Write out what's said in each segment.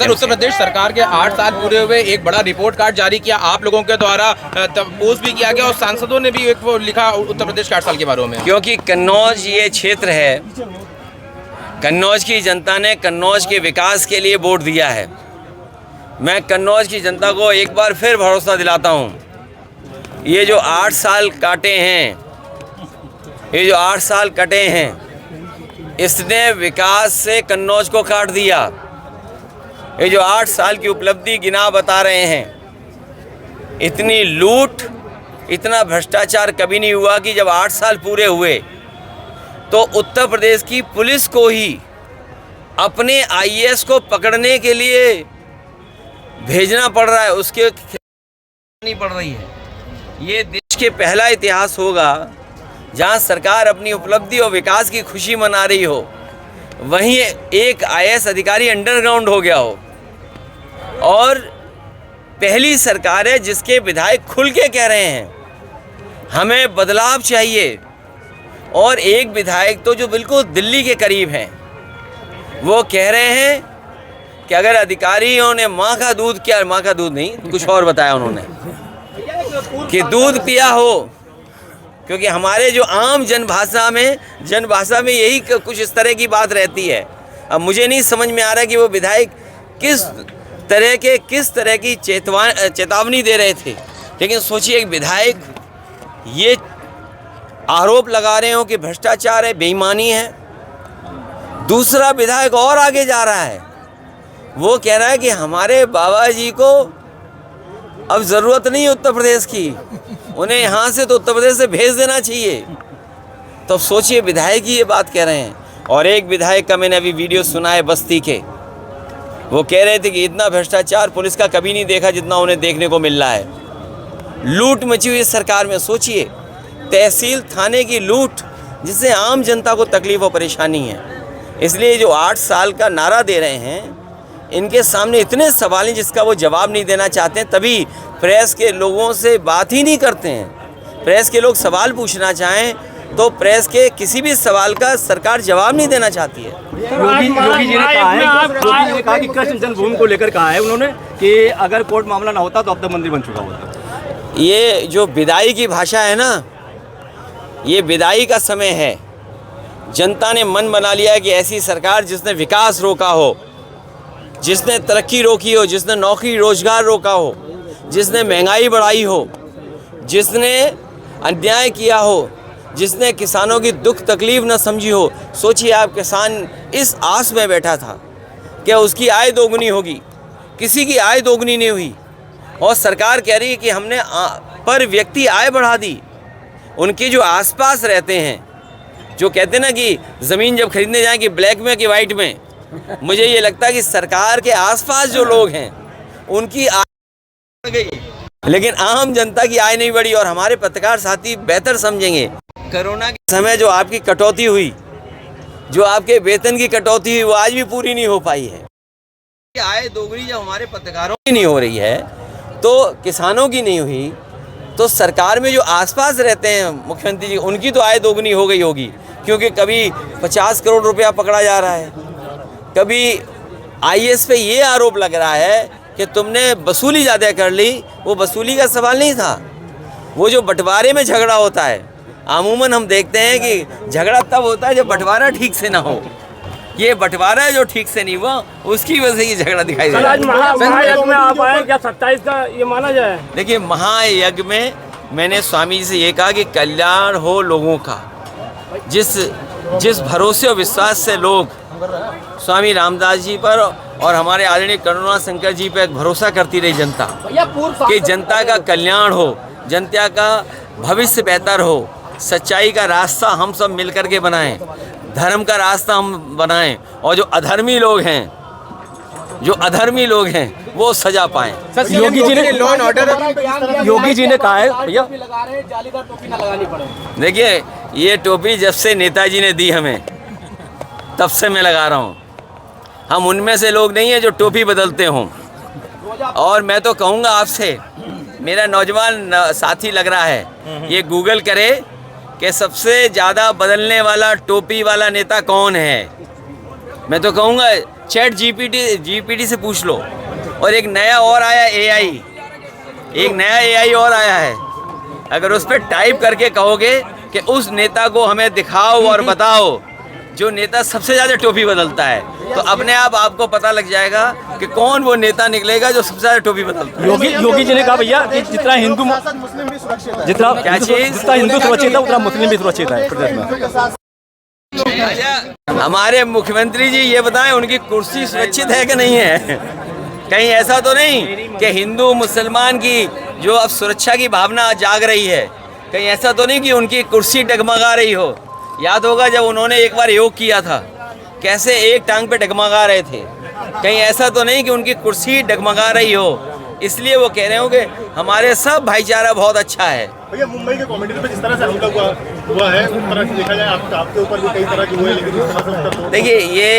Sir, Uttar Pradesh सरकार के 8 साल पूरे हुए, एक बड़ा रिपोर्ट कार्ड जारी किया आप लोगों के द्वारा, पोस्ट भी किया गया और सांसदों ने भी एक वो लिखा उत्तर प्रदेश के 8 साल के बारे में। क्योंकि कन्नौज ये क्षेत्र है, कन्नौज की जनता ने कन्नौज के विकास के लिए वोट दिया है। मैं कन्नौज की जनता को एक बार फिर भरोसा दिलाता हूँ, ये जो 8 साल काटे हैं, ये जो 8 साल कटे हैं, इसने विकास से कन्नौज को काट दिया। ये जो 8 साल की उपलब्धि गिना बता रहे हैं, इतनी लूट, इतना भ्रष्टाचार कभी नहीं हुआ कि जब 8 साल पूरे हुए तो उत्तर प्रदेश की पुलिस को ही अपने आईएएस को पकड़ने के लिए भेजना पड़ रहा है, उसके नहीं पड़ रही है। ये देश के पहला इतिहास होगा जहां सरकार अपनी उपलब्धि और विकास की खुशी मना रही हो, वहीं एक आईएएस अधिकारी अंडरग्राउंड हो गया हो। और पहली सरकार है जिसके विधायक खुल के कह रहे हैं हमें बदलाव चाहिए, और एक विधायक तो जो बिल्कुल दिल्ली के करीब हैं, वो कह रहे हैं कि अगर अधिकारियों ने माँ का दूध, क्या माँ का दूध नहीं, कुछ और बताया उन्होंने कि दूध पिया हो, क्योंकि हमारे जो आम जनभाषा में यही कुछ इस तरह की बात रहती है। अब मुझे नहीं समझ में आ रहा कि वो विधायक किस तरह की चेतावनी दे रहे थे। लेकिन सोचिए, एक विधायक ये आरोप लगा रहे हो कि भ्रष्टाचार है, बेईमानी है, दूसरा विधायक और आगे जा रहा है, वो कह रहा है कि हमारे बाबा जी को अब ज़रूरत नहीं है उत्तर प्रदेश की, उन्हें यहाँ से तो उत्तर प्रदेश से भेज देना चाहिए। तो सोचिए, विधायक ही ये बात कह रहे हैं। और एक विधायक का मैंने अभी वीडियो सुना है बस्ती के, वो कह रहे थे कि इतना भ्रष्टाचार पुलिस का कभी नहीं देखा जितना उन्हें देखने को मिल रहा है। लूट मची हुई सरकार में, सोचिए, तहसील थाने की लूट, जिससे आम जनता को तकलीफ और परेशानी है। इसलिए जो 8 साल का नारा दे रहे हैं, इनके सामने इतने सवाल हैं जिसका वो जवाब नहीं देना चाहते हैं, तभी प्रेस के लोगों से बात ही नहीं करते हैं। प्रेस के लोग सवाल पूछना चाहें तो प्रेस के किसी भी सवाल का सरकार जवाब नहीं देना चाहती है। योगी जी ने कहा कि कृष्ण जन्मभूमि को लेकर कहा है उन्होंने कि अगर कोर्ट मामला ना होता तो अब तक मंदिर बन चुका होता। ये जो विदाई की भाषा है ना, ये विदाई का समय है। जनता ने मन बना लिया है कि ऐसी सरकार जिसने विकास रोका हो, जिसने तरक्की रोकी हो, जिसने नौकरी रोजगार रोका हो, जिसने महंगाई बढ़ाई हो, जिसने अन्याय किया हो, जिसने किसानों की दुख तकलीफ न समझी हो। सोचिए, आप किसान इस आस में बैठा था कि उसकी आय दोगुनी होगी, किसी की आय दोगुनी नहीं हुई, और सरकार कह रही है कि हमने पर व्यक्ति आय बढ़ा दी। उनके जो आसपास रहते हैं, जो कहते हैं ना कि ज़मीन जब खरीदने जाएं कि ब्लैक में कि वाइट में, मुझे ये लगता है कि सरकार के आसपास जो लोग हैं उनकी आय बढ़ गई, लेकिन आम जनता की आय नहीं बढ़ी। और हमारे पत्रकार साथी बेहतर समझेंगे, कोरोना के समय जो आपकी कटौती हुई, जो आपके वेतन की कटौती हुई, वो आज भी पूरी नहीं हो पाई है। आय दोगुनी जब हमारे पत्रकारों की नहीं हो रही है, तो किसानों की नहीं हुई, तो सरकार में जो आसपास रहते हैं मुख्यमंत्री जी, उनकी तो आय दोगुनी हो गई होगी। क्योंकि कभी 50 करोड़ रुपया पकड़ा जा रहा है, कभी आईएएस पे ये आरोप लग रहा है कि तुमने वसूली ज़्यादा कर ली। वो वसूली का सवाल नहीं था, वो जो बंटवारे में झगड़ा होता है, अमूमन हम देखते हैं कि झगड़ा तब होता है जब बंटवारा ठीक से ना हो। ये बंटवारा जो ठीक से नहीं हुआ, उसकी वजह से ये झगड़ा दिखाई दे रहा है। महायज्ञ में आप आए, क्या 27 का ये माना जाए? देखिए, महायज्ञ में मैंने स्वामी जी से ये कहा कि कल्याण हो लोगों का। जिस भरोसे और विश्वास से लोग स्वामी रामदास जी पर और हमारे आदरणीय करुणा शंकर जी पर भरोसा करती रही जनता, कि जनता का कल्याण हो, जनता का भविष्य बेहतर हो, सच्चाई का रास्ता हम सब मिलकर के बनाएं, धर्म का रास्ता हम बनाएं, और जो अधर्मी लोग हैं वो सजा पाएं। योगी जी ने law and order, Yogi ji ने कहा है भैया, देखिए, ये टोपी जब से नेताजी ने दी हमें, तब से मैं लगा रहा हूँ। हम उनमें से लोग नहीं हैं जो टोपी बदलते हों। और मैं तो कहूँगा आपसे, मेरा नौजवान साथी लग रहा है, ये गूगल करे कि सबसे ज़्यादा बदलने वाला टोपी वाला नेता कौन है। मैं तो कहूँगा चैट जीपीटी से पूछ लो। और एक नया और आया AI, एक नया AI और आया है। अगर उस पर टाइप करके कहोगे कि उस नेता को हमें दिखाओ और बताओ जो नेता सबसे ज़्यादा टोपी बदलता है, तो अपने आप आपको पता लग जाएगा कि कौन वो नेता निकलेगा जो सबसे ज़्यादा टोपी बदलता है। योगी जी ने कहा भैया कि जितना हिंदू क्या चीज़? जितना हिंदू सुरक्षित है उतना मुस्लिम भी सुरक्षित है प्रदेश में। अच्छा, हमारे मुख्यमंत्री जी ये बताएं उनकी कुर्सी सुरक्षित है कि नहीं है? कहीं ऐसा तो नहीं कि हिंदू मुसलमान की जो अब सुरक्षा की भावना जाग रही है, कहीं ऐसा तो नहीं कि उनकी कुर्सी डगमगा रही हो? याद होगा जब उन्होंने एक बार योग किया था, कैसे एक टांग पे डगमगा रहे थे। कहीं ऐसा तो नहीं कि उनकी कुर्सी डगमगा रही हो, इसलिए वो कह रहे हो कि हमारे सब भाईचारा बहुत अच्छा है। भैया मुंबई के कॉमेडी पे जिस तरह से हमला हुआ है, उस तरह से देखा जाए आपके ऊपर भी कई तरह के हुए, लेकिन इस तरह से देखिए ये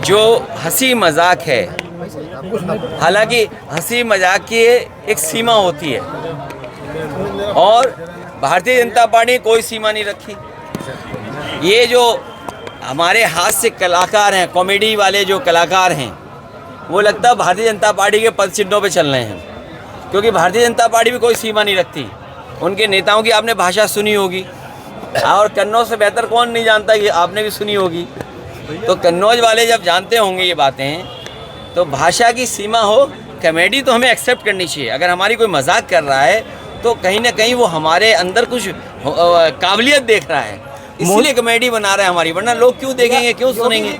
जो हंसी मजाक है, हालांकि हंसी मजाक की एक सीमा होती है और भारतीय जनता पार्टी कोई सीमा नहीं रखी। ये जो हमारे हास्य कलाकार हैं, कॉमेडी वाले जो कलाकार हैं, वो लगता है भारतीय जनता पार्टी के पद चिन्हों पे चल रहे हैं, क्योंकि भारतीय जनता पार्टी भी कोई सीमा नहीं रखती। उनके नेताओं की आपने भाषा सुनी होगी, और कन्नौज से बेहतर कौन नहीं जानता कि आपने भी सुनी होगी। तो कन्नौज वाले जब जानते होंगे ये बातें, तो भाषा की सीमा हो, कॉमेडी तो हमें एक्सेप्ट करनी चाहिए। अगर हमारी कोई मजाक कर रहा है तो कहीं ना कहीं वो हमारे अंदर कुछ काबिलियत देख रहा है, इसलिए कॉमेडी बना रहा है हमारी, वरना लोग क्यों देखेंगे, क्यों सुनेंगे।